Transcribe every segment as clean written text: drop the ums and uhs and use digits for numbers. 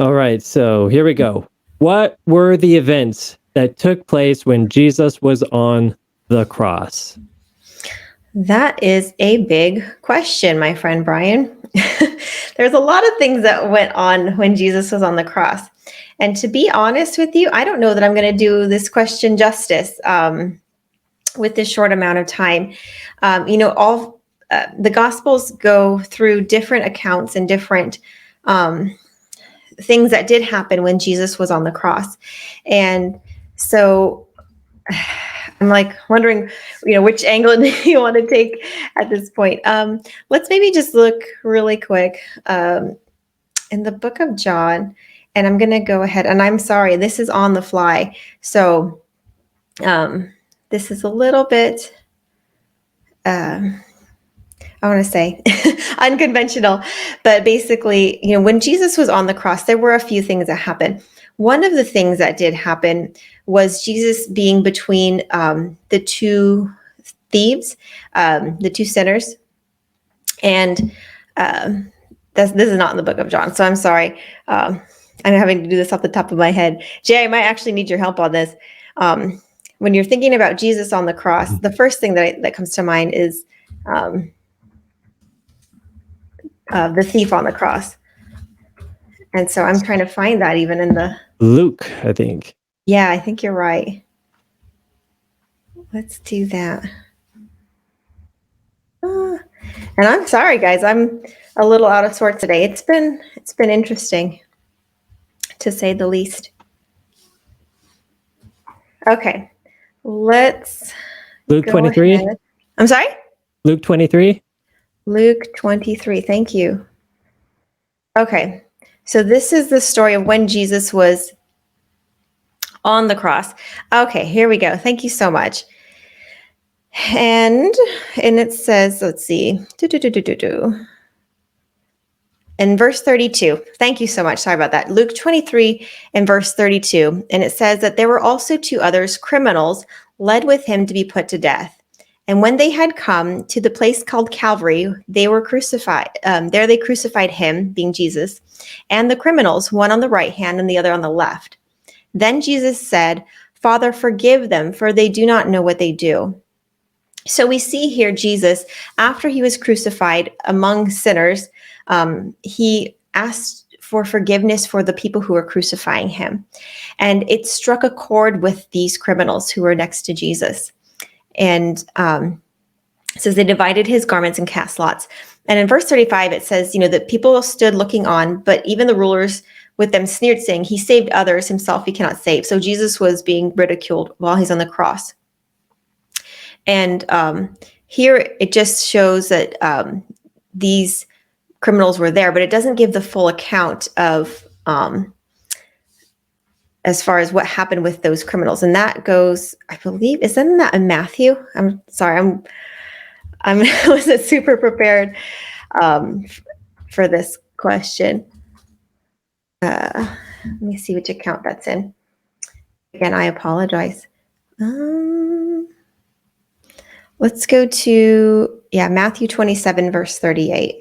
All right, so here we go. What were the events that took place when Jesus was on the cross? That is a big question, my friend Brian. There's a lot of things that went on when Jesus was on the cross. And to be honest with you, I don't know that I'm going to do this question justice with this short amount of time. All the Gospels go through different accounts and different things that did happen when Jesus was on the cross. And so I'm like wondering, which angle do you want to take at this point? Let's maybe just look really quick in the book of John, and I'm going to go ahead. And I'm sorry, this is on the fly, so this is a little bit. I want to say unconventional, but basically, when Jesus was on the cross, there were a few things that happened. One of the things that did happen was Jesus being between the two thieves, the two sinners. And this is not in the book of John, so I'm sorry. I'm having to do this off the top of my head. Jay, I might actually need your help on this. When you're thinking about Jesus on the cross, the first thing that comes to mind is the thief on the cross. And so I'm trying to find that even in the Luke, I think. Yeah, I think you're right. Let's do that. And I'm sorry, guys. I'm a little out of sorts today. It's been interesting, to say the least. Okay, let's Luke go 23. ahead. I'm sorry? Luke 23. Luke 23. Thank you. Okay, so this is the story of when Jesus was on the cross. Okay, here we go. Thank you so much. And it says, let's see. In verse 32, thank you so much. Sorry about that. Luke 23 and verse 32. And it says that there were also two others, criminals, led with him to be put to death. And when they had come to the place called Calvary, they were crucified. There they crucified him, being Jesus, and the criminals, one on the right hand and the other on the left. Then Jesus said, "Father, forgive them, for they do not know what they do." So we see here Jesus, after he was crucified among sinners, he asked for forgiveness for the people who were crucifying him. And it struck a chord with these criminals who were next to Jesus. And it says they divided his garments and cast lots. And in verse 35, it says, that people stood looking on, but even the rulers with them sneered, saying, "He saved others, himself he cannot save." So Jesus was being ridiculed while he's on the cross. And here it just shows that these criminals were there, but it doesn't give the full account of as far as what happened with those criminals. And that goes, I believe, isn't that in Matthew? I'm sorry, I wasn't super prepared for this question. Let me see which account that's in. Again, I apologize. Let's go to, Matthew 27, verse 38.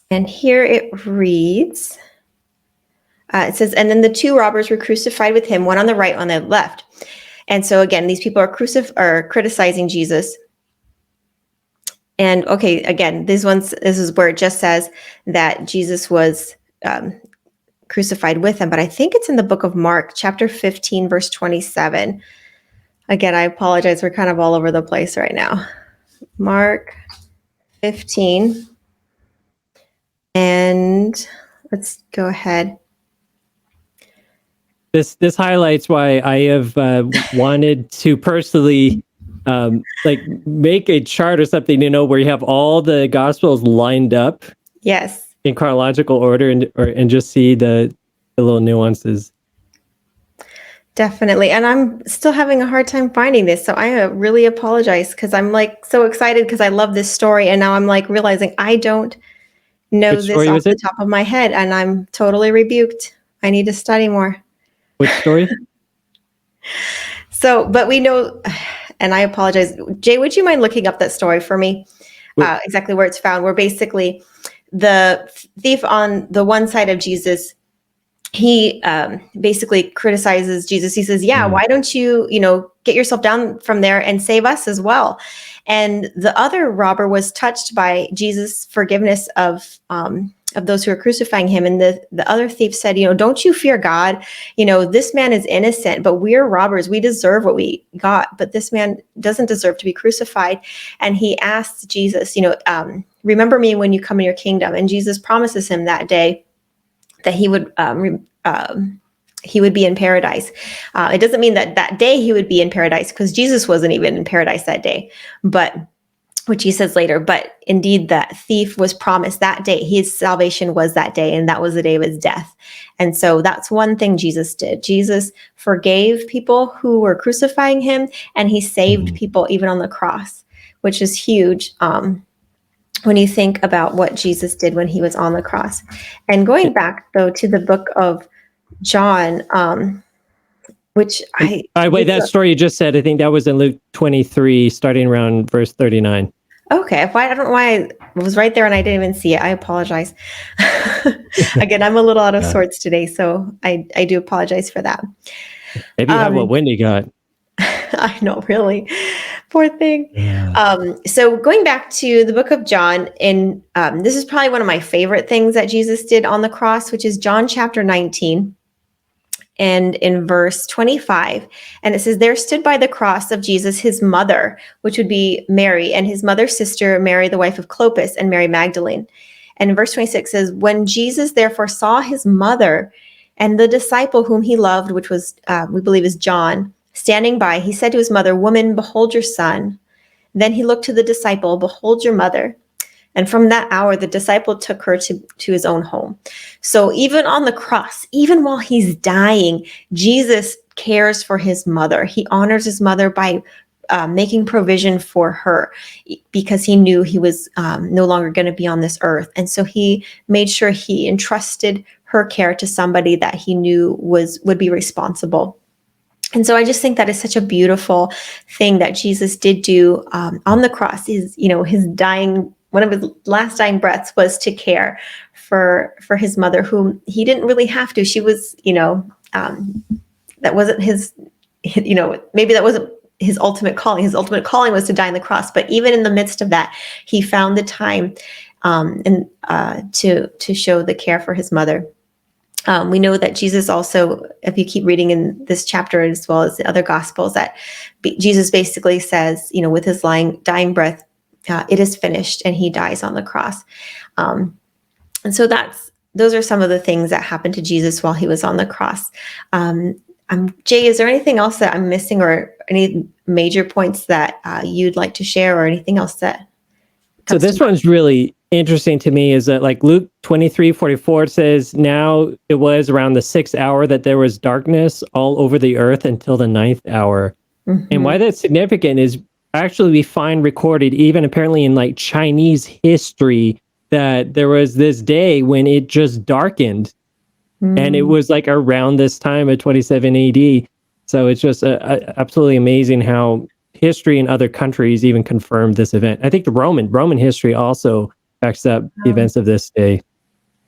And here it reads, it says, "And then the two robbers were crucified with him, one on the right, one on the left." And so again, these people are criticizing Jesus. And okay, again, this is where it just says that Jesus was crucified with him, but I think it's in the book of Mark, chapter 15, verse 27. Again, I apologize. We're kind of all over the place right now. Mark 15. And let's go ahead. This highlights why I have wanted to personally make a chart or something, where you have all the gospels lined up. Yes. In chronological order and just see the little nuances. Definitely. And I'm still having a hard time finding this. So I really apologize, because I'm so excited because I love this story. And now I'm realizing I don't know this off the top of my head, and I'm totally rebuked. I need to study more. Which story? So, but we know, and I apologize. Jay, would you mind looking up that story for me? exactly where it's found, where basically the thief on the one side of Jesus, he basically criticizes Jesus. He says, yeah, why don't you, get yourself down from there and save us as well? And the other robber was touched by Jesus' forgiveness of those who are crucifying him. And the other thief said, don't you fear God? This man is innocent, but we're robbers. We deserve what we got, but this man doesn't deserve to be crucified. And he asks Jesus, remember me when you come in your kingdom. And Jesus promises him that day that he would be in paradise. It doesn't mean that day he would be in paradise, because Jesus wasn't even in paradise that day, but which he says later. But indeed, that thief was promised that day. His salvation was that day, and that was the day of his death. And so that's one thing Jesus did. Jesus forgave people who were crucifying him, and he saved people even on the cross, which is huge. When you think about what Jesus did when he was on the cross. And going back, though, to the book of John, which wait, that story you just said, I think that was in Luke 23, starting around verse 39. Okay. I don't know why I was right there and I didn't even see it. I apologize. Again, I'm a little out of sorts today, so I do apologize for that. Maybe you have what Wendy got. I know, really. Poor thing. Yeah. So going back to the book of John, and this is probably one of my favorite things that Jesus did on the cross, which is John chapter 19. And in verse 25, and it says, there stood by the cross of Jesus his mother, which would be Mary, and his mother's sister, Mary, the wife of Clopas, and Mary Magdalene. And in verse 26 says, when Jesus therefore saw his mother and the disciple whom he loved, which was, we believe is John, standing by, he said to his mother, woman, behold your son. Then he looked to the disciple, behold your mother. And from that hour, the disciple took her to his own home. So even on the cross, even while he's dying, Jesus cares for his mother. He honors his mother by making provision for her, because he knew he was no longer going to be on this earth. And so he made sure he entrusted her care to somebody that he knew would be responsible. And so I just think that is such a beautiful thing that Jesus did do on the cross. His dying, one of his last dying breaths was to care for his mother, whom he didn't really have to. She was, that wasn't his, maybe that wasn't his ultimate calling. His ultimate calling was to die on the cross. But even in the midst of that, he found the time to show the care for his mother. We know that Jesus also, if you keep reading in this chapter as well as the other Gospels, that Jesus basically says, with his dying breath, it is finished, and he dies on the cross. And so those are some of the things that happened to Jesus while he was on the cross. Jay, is there anything else that I'm missing, or any major points that you'd like to share, or anything else that? So this one's really interesting to me, is that like Luke 23:44 says, now it was around the 6th hour that there was darkness all over the earth until the 9th hour. Mm-hmm. And why that's significant is actually we find recorded even apparently in like Chinese history that there was this day when it just darkened. And it was like around this time of 27 AD. So it's just absolutely amazing how history in other countries even confirmed this event. I think the Roman history also backs up the events of this day.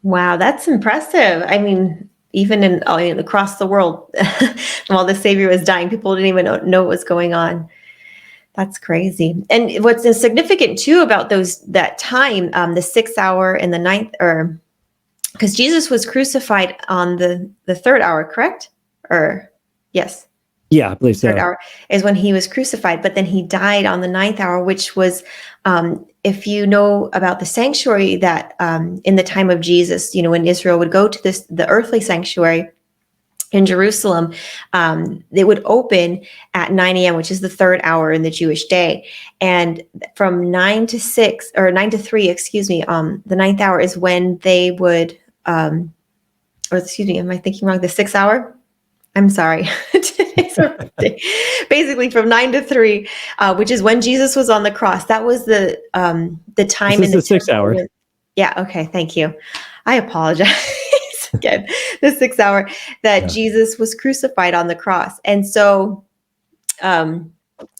Wow, that's impressive. I mean, even across the world, while the Savior was dying, people didn't even know what was going on. That's crazy. And what's significant too about that time, the 6th hour and the 9th, because Jesus was crucified on the 3rd hour, correct? Or yes. Yeah, I believe so. 3rd hour is when he was crucified, but then he died on the 9th hour, which was, if you know about the sanctuary that in the time of Jesus, when Israel would go to the earthly sanctuary in Jerusalem, they would open at 9 a.m., which is the 3rd hour in the Jewish day. And from 9 to 3, the 9th hour is when they would, am I thinking wrong? The 6th hour? I'm sorry. Basically from 9 to 3, which is when Jesus was on the cross. That was the time. This is the 6th hour. Yeah. Okay. Thank you. I apologize. Again, the 6th hour that Jesus was crucified on the cross. And so, no,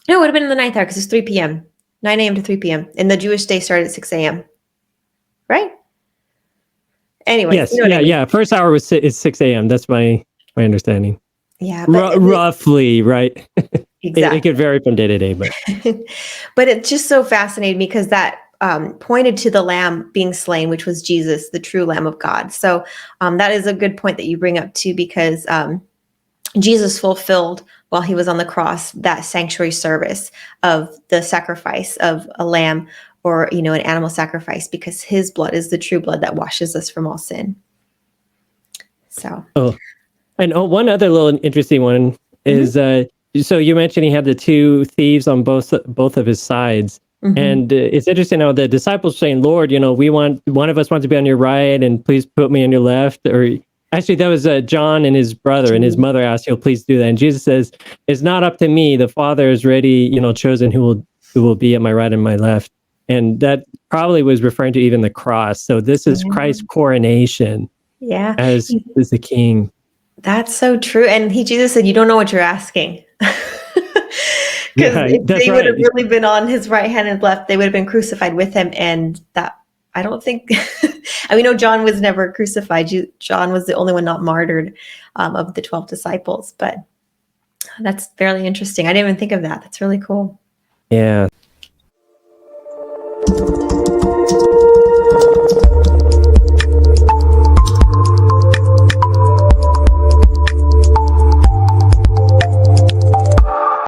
it would have been in the 9th hour because it's 3 p.m. 9 a.m. to 3 p.m. And the Jewish day started at 6 a.m. Right? Anyways, Yes, you know what I mean. yeah. First hour is 6 a.m. That's my understanding. Yeah, but Roughly, right? It exactly. could vary from day to day, but But it just so fascinated me because that pointed to the lamb being slain, which was Jesus, the true Lamb of God. So that is a good point that you bring up too, because Jesus fulfilled while he was on the cross that sanctuary service of the sacrifice of a lamb or an animal sacrifice, because his blood is the true blood that washes us from all sin. So. oh, and one other little interesting one Mhm, is so you mentioned he had the two thieves on both of his sides. mhm. And it's interesting how the disciples saying, "Lord, we want one of us wants to be on your right, and please put me on your left." Or actually, that was John and his brother, and his mother asked, please do that." And Jesus says, "It's not up to me. The Father has already, chosen who will be at my right and my left." And that probably was referring to even the cross. So this is Yeah. Christ's coronation Yeah. as the King. That's so true. And Jesus said, "You don't know what you're asking." Because Yeah, if that's they would have right. really been on his right hand and left, they would have been crucified with him. And that, I don't think, and we know John was never crucified. John was the only one not martyred of the 12 disciples. But that's fairly interesting. I didn't even think of that. That's really cool. Yeah.